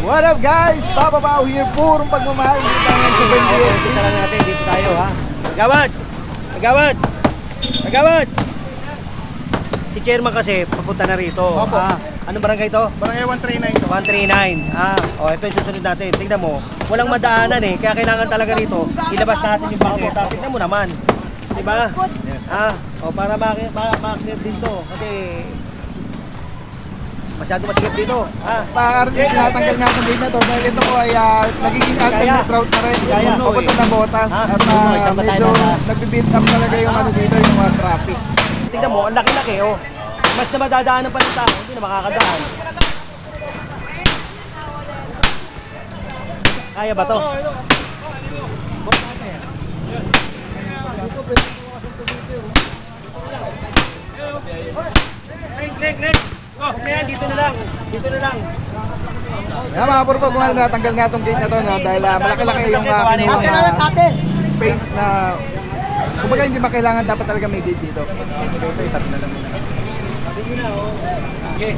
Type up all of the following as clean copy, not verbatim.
What up guys? Papabaw here, purong pagmamahal dito ngayon sa Bendies. Isa lang natin, dito tayo ha. Agawad! Agawad! Agawad! Si chairman kasi papunta na rito. Opo. Anong barangay ito? Barangay 139 to. 139. Ito yung susunod natin. Tignan mo, walang madaanan eh. Kaya kailangan talaga rito, ilabas natin yung bangketa. Tignan mo naman. Diba? Para makakit din to. Kasi masyado masikip dito. Tinatanggal nga sa gate na to dahil ito po ay nagiging alternate route na rin. Papunta na Botas at medyo nag-build up talaga yung ano dito, yung mga traffic. Tignan mo, ang laki-laki oh. Mas na madadaanan pa ng tao, hindi na makakadaan. Kaya ba to? Leng! Yan, dito na lang. Dito na lang. Kaya mga puro po, kung natanggal nga itong gate na to, no, dahil malaki-laki yung space na kumbaga hindi makailangan, dapat talaga may gate dito. Ito, itabi na lang muna. Tabi nyo na, oh. Okay.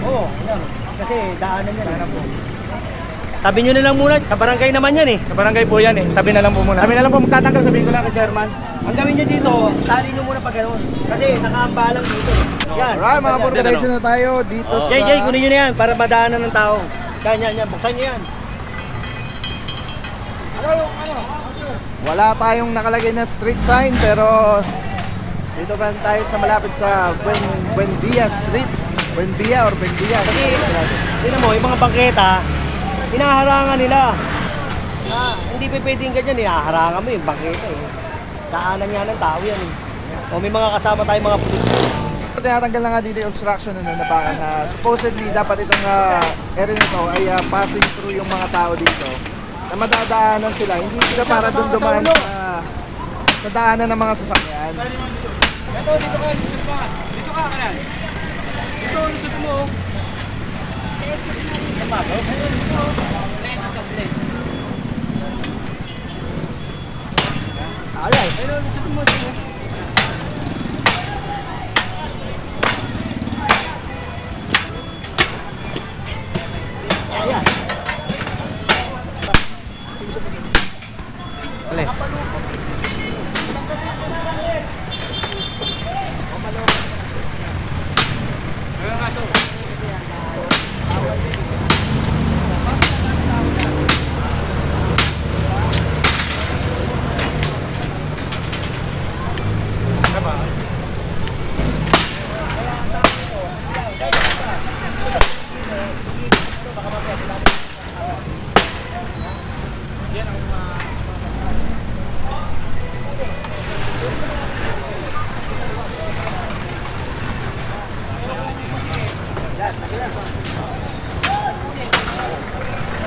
Oo, kasi daanan yan. Tabi nyo na lang muna, kabarangay naman yan eh. Sa barangay po yan eh. Tabi na lang po muna. Tabi na lang po magtatanggal, sabihin ko lang kay chairman. Ang gawin nyo dito, tali nyo muna pag gano'n. Kasi nakaambalang dito. Yan. Alright mga puro, diretso na tayo dito sa... Jay, kunin nyo na yan para madaanan ng tao. Yan. Buksan nyo yan. Wala tayong nakalagay na street sign pero dito pa tayo sa malapit sa Buendia Street. Buendia or Buendia. Kasi, tinan mo, yung mga bangketa, hinaharangan nila. Hindi pa pwedeng ganyan, hinaharangan mo yung bangketa eh. Daanan nga ng tao yan eh. O may mga kasama tayong mga pulis. Tinatanggal na nga dito yung obstruction na nabakan na supposedly dapat itong area nito ay passing through yung mga tao dito na madadaanan sila, hindi sila para doon dumaan sa daanan ng mga sasakyan. Alay.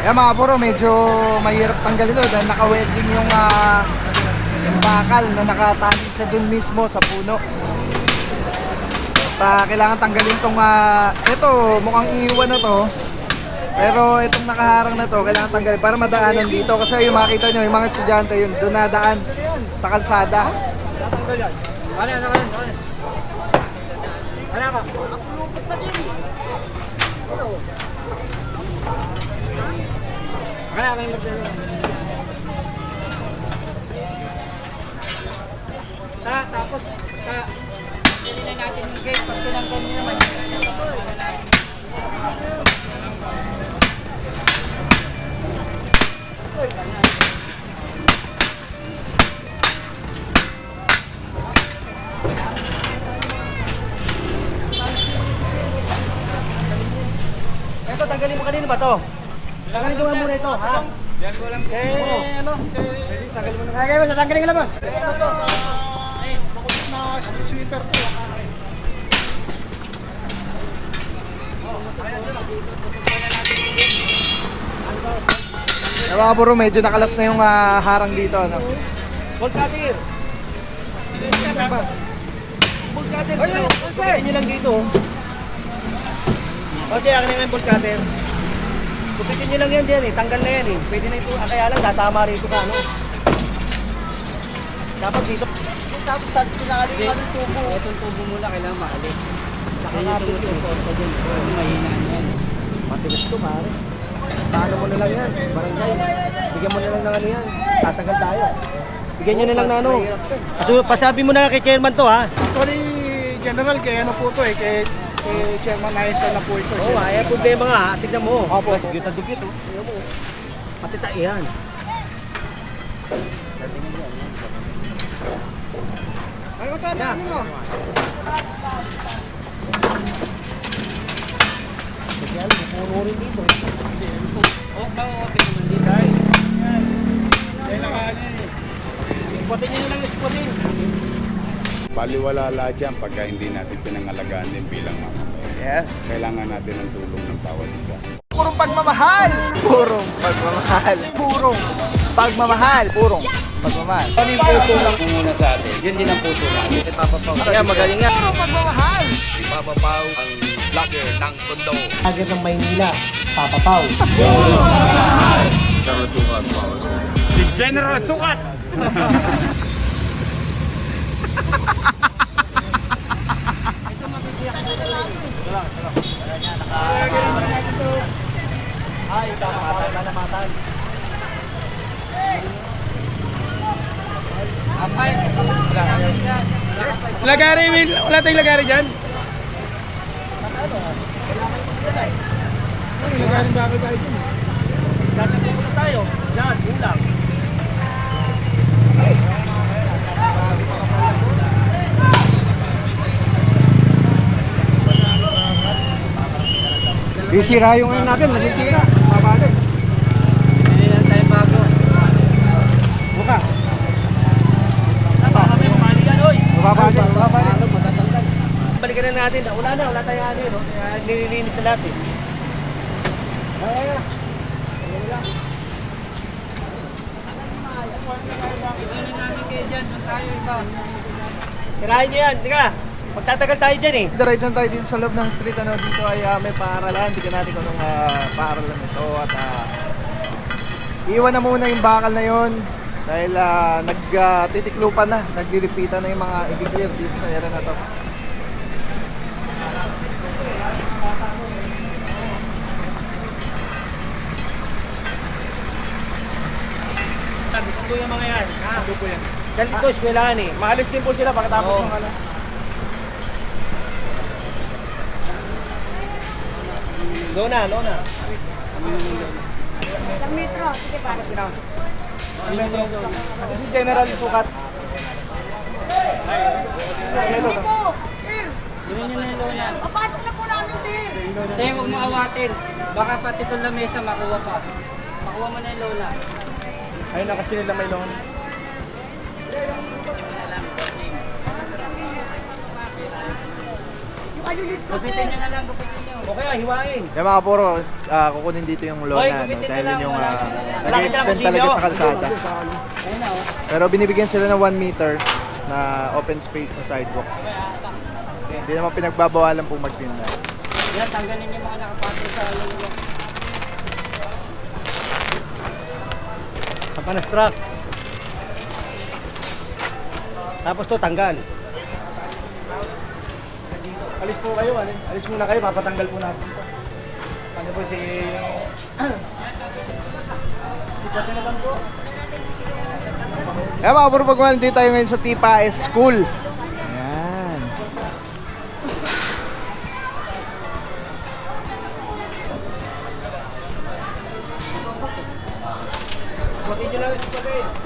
Kaya mga puro, medyo mahirap tanggal ito dahil naka-welding yung bakal na nakatali sa dun mismo sa puno. At kailangan tanggalin tong ito, mukhang iiwan na to. Pero itong nakaharang na to, kailangan tanggalin para madaanan dito. Kasi yung makita nyo, yung mga estudyante yun, doon nadaan sa kalsada. Tapos, ililay natin yung gate. Pag tinanggal niyo naman, Ito, tanggalin mo kanino ba to? Tanggalin ko muna ito, ha? yan ko lang. Tanggalin mo na. Kaya mo, tatanggalin ka na ba? Na street sweeper to. Kaya mga puro, medyo nakalas na yung harang dito. Ano? Bolt cutter. Bolt cutter. Kupitin nyo lang dito. Okay, akin na yung bolt cutter. Kupitin nyo lang yan dyan eh. Tanggal na yan eh. Pwede na ito. Kaya lang, tatama rito ka, ano? Dapat dito. Tapos dati pinakalit yung aming tubo. Itong tubo mula kailangan maalis. Nakakapit yun. Mahina yan. Matigas to, pare. Paano mo na lang yan? Barangay. Bigyan mo na lang ng ano yan. Tatagal tayo. Bigyan nyo na lang na ano. So, pasabi mo na kay chairman to, ha? Actually, General, kaya ano po to eh, kay Chairman Ayesa na po ito. Oo, ay problema nga, ha? Tignan mo. Opo. Dugyot na dugyot, oh. Tignan mo. Pati sa iyan. Ano ba tayo? Ano mo? Kaya, puro rin dito. Oh, okay naman dito ay. Ispotin nyo na lang, ispotin. Baliwala lahat yan pagka hindi natin pinangalagaan din bilang mamamayan. Yes. Kailangan natin ng tulong ng bawat isa. Purong pagmamahal. Purong pagmamahal. Purong pagmamahal. Purong pagmamahal. Ano yung puso lang muna sa atin? Yun din ang puso natin. Si Papa Pao. Kaya magaling nga. Purong pagmamahal. Si Papa Pao ang vlogger ng Tondo. Agad ng Maynila, Papa Pao. Si General Sukat! Ay, tamatay. Lagari, Will. Wala tayong lagari dyan. Lagari ba ako tayo dyan? Gagawin muna tayo. Yan, ulang. Sisira yung ano natin, masisira. Mabalik. Hindi na tayo bago. Buka. Tama kami, mamali yan, oy. Mababalik. Mababalik. Balikan na natin. Wala tayong ano yun, no? Nililinis na lahat, eh. Ibanin namin kayo dyan. Doon tayo iba. Tirahin nyo yan, tika. Magtatagal tayo dyan, eh. Diretso tayo dito sa loob ng street. Ano, dito ay may paaralan. Tignan natin kung anong paaralan ito. At iwan na muna yung bakal na yon dahil nagtitiklupan na. Naglilipitan na yung mga i-clear dito sa area na to. Ito yung mga yan. Ito po yan. Dahil ito, eskwelahan, eh. Maalis din po sila pagkatapos ng ano. Lona. Isang metro, sige pa. Si General Sukat. Gawin nyo na yung lona. Papasok na po namin, sir. Tayo, huwag mo awatin. Baka pati itong lamesa makuha pa. Makuha mo na yung lona. Ayun na kasi nila may loan. Gupitin nyo na lang, gupitin nyo. O kaya, hiwain. Yung mga puro, kukunin dito yung Hoy, lona. No? gupitin Dahil na yun lang, yung wala na. nag-extend talaga sa kalsada. Ayun na, oh. Pero binibigyan sila ng 1 meter na open space na sidewalk. Hindi naman pinagbabawalan pong magtinda. Yan, tanggalin yung mga nakapatong sa lolo. Papanas-truck. Tapos to, tanggal. Alis po kayo, alis muna kayo, papatanggal po natin. Ano po si... Si Pati na lang po. Kaya mga puro pagmahal, dito tayo ngayon sa Tipaes School. Ayan. Butin nyo lang, ispatin.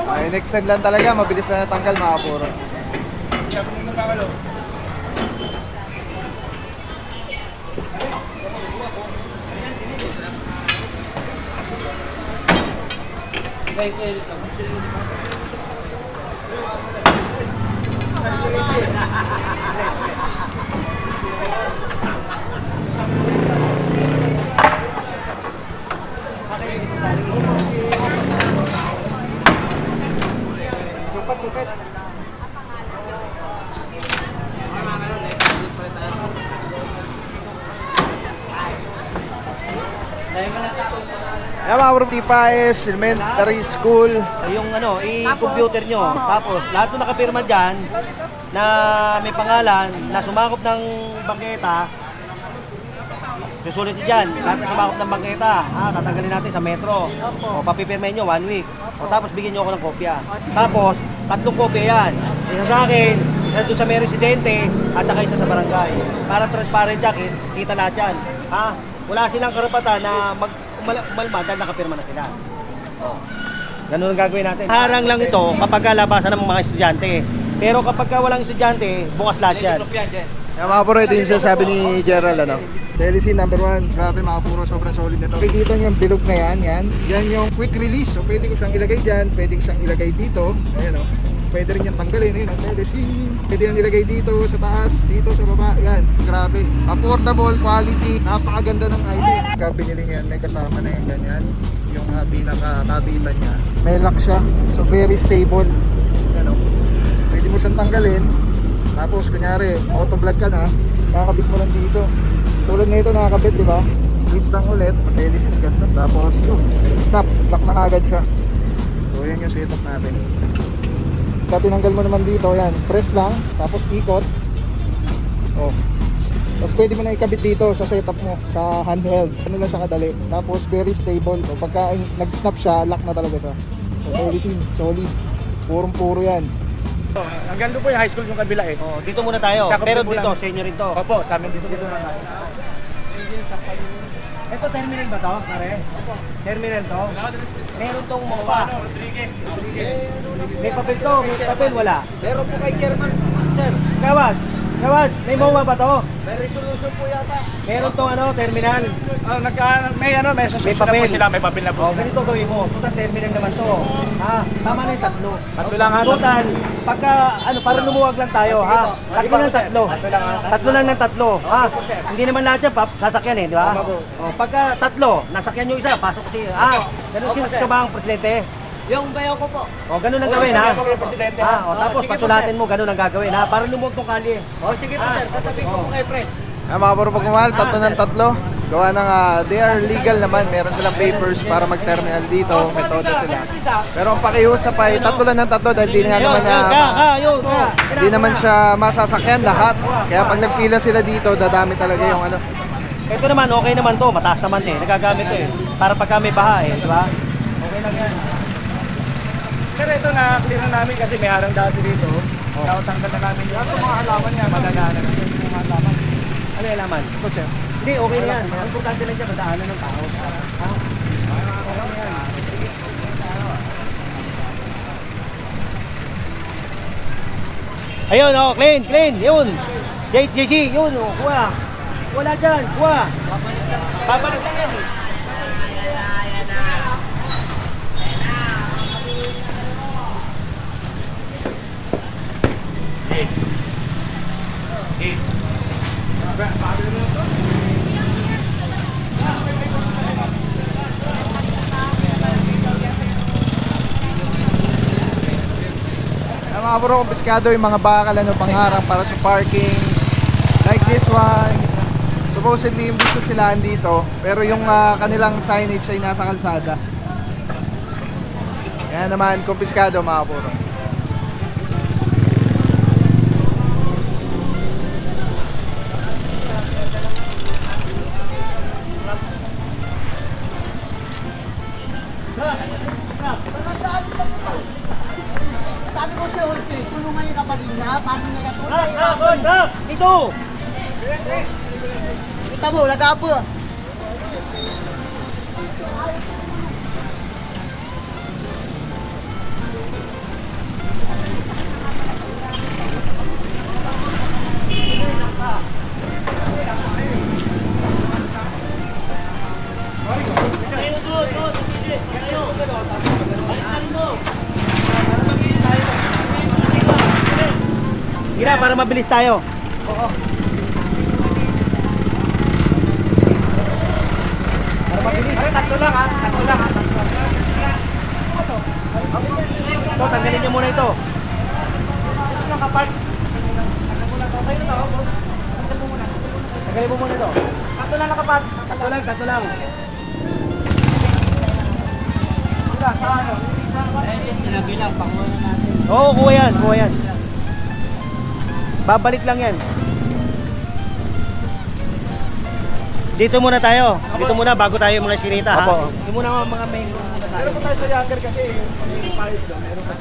Ay, next send lang talaga, mabilis na natanggal mga puro. 20 ito. Yan mga bro, Tipayes Elementary School. So yung ano, i-computer nyo. Tapos lahat ng nakapirma dyan na may pangalan na sumakop ng bangketa, susulit nyo dyan. Lahat na sumakop ng bangketa, tatanggalin natin sa metro. O papipirmahin nyo 1 week. O tapos bigyan nyo ako ng kopya. Tapos 3 kopya yan. Isa sa akin, isa doon sa may residente, at saka isa sa barangay. Para transparent siya, kita lahat yan. Wala silang karapatan na umalma dahil nakapirma na sila. Ganun ang gagawin natin. Harang lang ito kapag labasan ng mga estudyante. Pero kapag walang estudyante, bukas lahat yan. Yan mga bro, ito yung sinasabi ni Gerald, ano? Telecine number 1, grabe mga puro, sobrang solid nito. Nakikita niyo yung bilog na yan. Yan yung quick release. So pwede ko siyang ilagay dyan, pwede ko siyang ilagay dito. Ayan o. Pwede rin yan tanggalin, ayun ang Telecine. Pwede yan ilagay dito, sa taas, dito, sa baba. Yan, grabe. Affordable, quality, napakaganda ng item. Pagka binili niyan, may kasama na yung ganyan. Yung pinaka-kabitan niya. May lock siya, so very stable. Yan o. Pwede mo siyang tanggalin. Tapos kunyari, auto vlog ka na, kakabit mo lang dito. Tulad nito nakakabit, di ba? Twist lang ulit, mag-edit agad na. Tapos yun, snap, lock na agad siya. So yan yung setup natin. Pagka tinanggal mo naman dito, yan, press lang, tapos ikot. Oh. Tapos pwede mo na ikabit dito sa setup mo, sa handheld. Ano lang siya kadali. Tapos very stable. So pagka nag-snap siya, lock na talaga siya. So Telecine, solid. Purong-puro yan. Hanggang doon po yung high school yung kabila eh. Dito muna tayo. Sakop Pero din po dito, lang. sa inyo rin to. Opo, sa amin dito na tayo. Ito terminal ba to, pare? Terminal to? Meron tong MOA. May papel to, may papel wala. Meron po kay Chairman, sir. Gawad, may MOA ba to? May resolution po yata. Meron tong ano, terminal. May susunod na papel. po sila, may papel na po sila. Ganito gawin mo. Total terminal naman to. Tama na yung 3. Tatlo lang ha. Total, pagka, para lumuwag lang tayo, Tatlo lang 3. Tatlo lang ng 3, Hindi naman lahat yan, sasakyan di ba? Pagka 3, nasakyan yung isa, pasok kasi, ganun ka ba ang presidente? Yung bayaw ko po. Ganun ang gawin, ha? Presidente. Tapos pasulatin mo, ganun ang gagawin, Para lumuwag tong kalye. Sige po, sir. Sasabihin ko po kay Pres. Mga puro pagmamahal, 3 ng 3. Gawa ng, they are legal naman. Meron silang papers para mag-terminal dito. Metoda sila. Pero ang pakiusap ay 3 lang ng 3 dahil di nga naman di naman siya masasakyan lahat. Kaya pag nagpila sila dito, dadami talaga yung ano. Ito naman, okay naman to, mataas naman nagagamit to Para pagka may baha di ba? Okay lang yan. Sir, ito na-clear na namin kasi may harang dati dito. Tanggal na namin yun. Ito mga halaman niya, madadaanan. Mga halaman. Ano yung laman? Ito, sir. Hindi, okay na yan. Ang importante lang dyan, madaanan ng tao. Ayun, clean, yun. JC, yun, kuha. Wala dyan, kuha. Babalik lang yan Mga bro, kumpiskado yung mga bakal pangharang para sa parking. Like this one. Supposedly yung business sila dito, pero yung kanilang signage ay nasa kalsada. Yan naman, kumpiskado mga bro. Sabi ko si Ulti, tulungan niyo kapatid niya, paano niya katulad? Ito! Kita mo, nag-aapo. mabilis tayo. Para mabilis. Tatlo lang ha. Tatlo lang ha. Ito, tanggalin nyo muna ito. Tanggalin mo muna ito. Tatlo lang nakapag. Tatlo lang. Sinabi lang, pakuha na natin. Oo, kuha yan. Babalik lang yan. Dito muna tayo. Dito muna bago tayo mga iskinita ha. Dito muna mga main muna tayo. Pero po tayo sa younger kasi yung payos doon. Meron pa.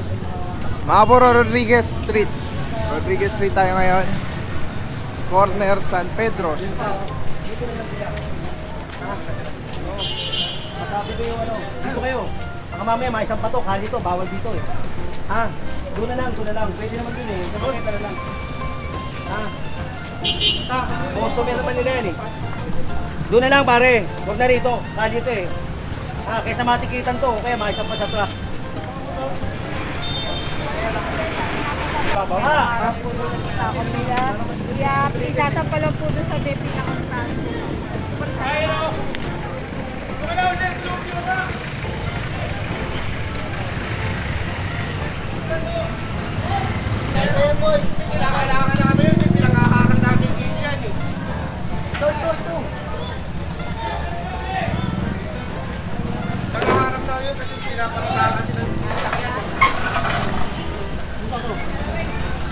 Mapuro Rodriguez Street. Rodriguez Street tayo ngayon. Corner San Pedro. Matabi ko yung ano. Dito kayo. Baka mamaya may isang patok. Hali to. Bawal dito eh. Ha? Doon na lang. Pwede naman dun eh. Sa bakit na lang. Ha? Customer naman nila yan eh. Doon na lang pare. Huwag na rito. Hali to eh. Ha? Kaysa matikitan to. Kaya may isang pa sa truck. Ha? Sa kanila. Kaya isasampalan po doon sa BP na kontas. Ito.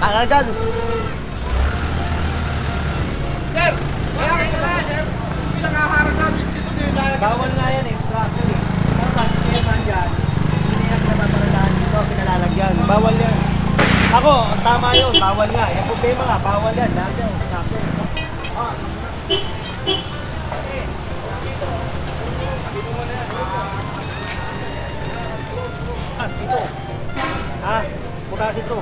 Kakargan. Bawal nga yan eh. Structure eh. Dapat chairman dyan. Hindi yan natataralaan dito. Pinalalagyan. Bawal yan. Ako, tama yun. Bawal nga. Yung problema nga. Bawal yan. Dahil yan. Structure. Dito. Ha? Bukas ito.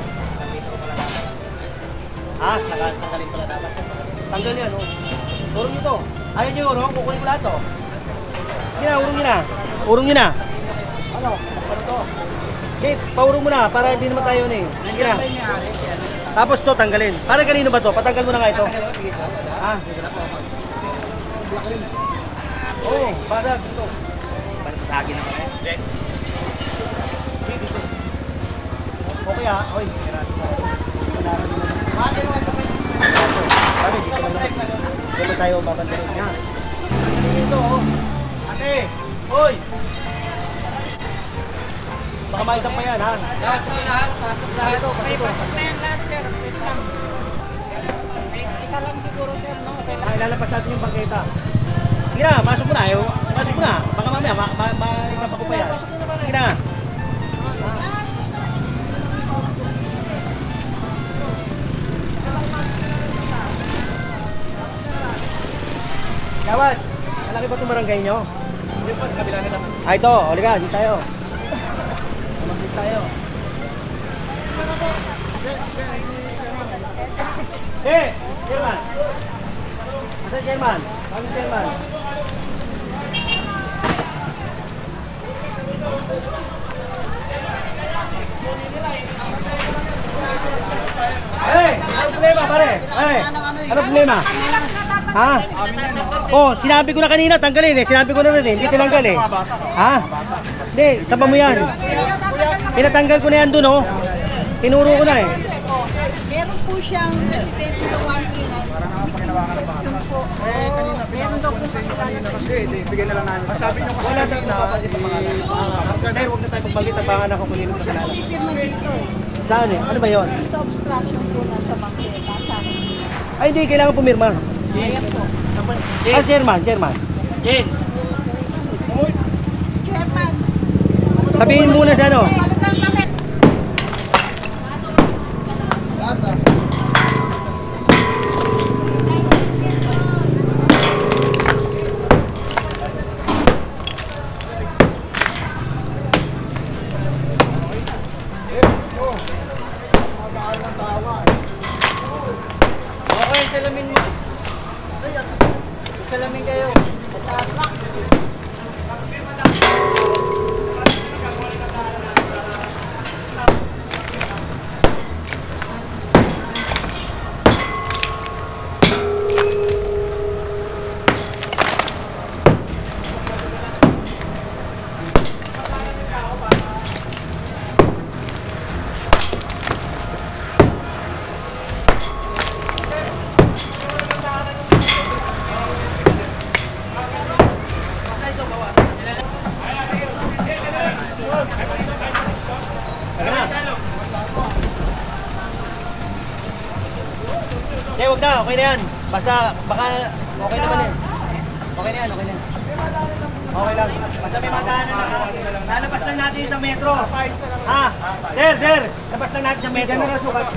Ha? Tanggalin pala dapat. Tanggal yan, oh. Urong nyo to. Ayaw nyo urong? Kukunin ko lahat to. Urong nyo na. Urong nyo na. Ano? Ano to? Okay, paurong mo na para hindi naman tayo eh. Sige na. Tapos to tanggalin. Para kanino ba to? Patanggal mo na nga ito. Ha? Oo, para dito. Para sa akin naman eh. Okay ha? Oy. Sabi, dito naman. Dito tayo babantayin niya. Dito, oh. Ate! Hoy! Baka maisang pa yan, ha? Lahat sa lahat. Pasok lahat. May pasok na yan lahat, sir. Wait lang. May isa lang siguro, sir, no? Okay lang. Ay, lalapas natin yung bangketa. Sige na, pasok mo na. Pasok mo na. Baka mamaya, maisang pa ko pa yan. Sige na. Gawad, malaki ba itong barangay nyo? Hindi po, kabila nila. Ah, ito. Oliga, dito tayo. Dito tayo. Chairman! Asan chairman? Kami chairman. Ano problema pare? Ano problema? Ha? Oh, sinabi ko na kanina, tanggalin eh. Sinabi ko na rin eh, hindi tinanggal eh. Ha? Hindi, tapa mo yan. Pinatanggal ko na yan dun oh. Tinuro ko na eh. Meron po siyang residential na 139. Yung po. Meron daw po Bigyan na lang namin. Sabi nyo kasi Wala tayong mapapalit ng pangalan. Sir, huwag na tayo pagbagit ang pangalan ko kunin sa kanila. pirma dito eh. Saan eh? Ano ba yun? Sa obstruction po na sa bangketa. Sa amin. Ay, hindi, kailangan pumirma. Ayan po. Ah, chairman. Jen! Chairman. Sabihin muna sa ano. Okay, salamin mo. Salamin kayo. Hindi, wag na. Okay na yan. Basta, baka, okay naman yan. Okay na yan, okay na yan. Okay lang. Basta may madaanan na. Lalabas lang natin yung sa metro. Ha? Sir, labas lang natin sa metro.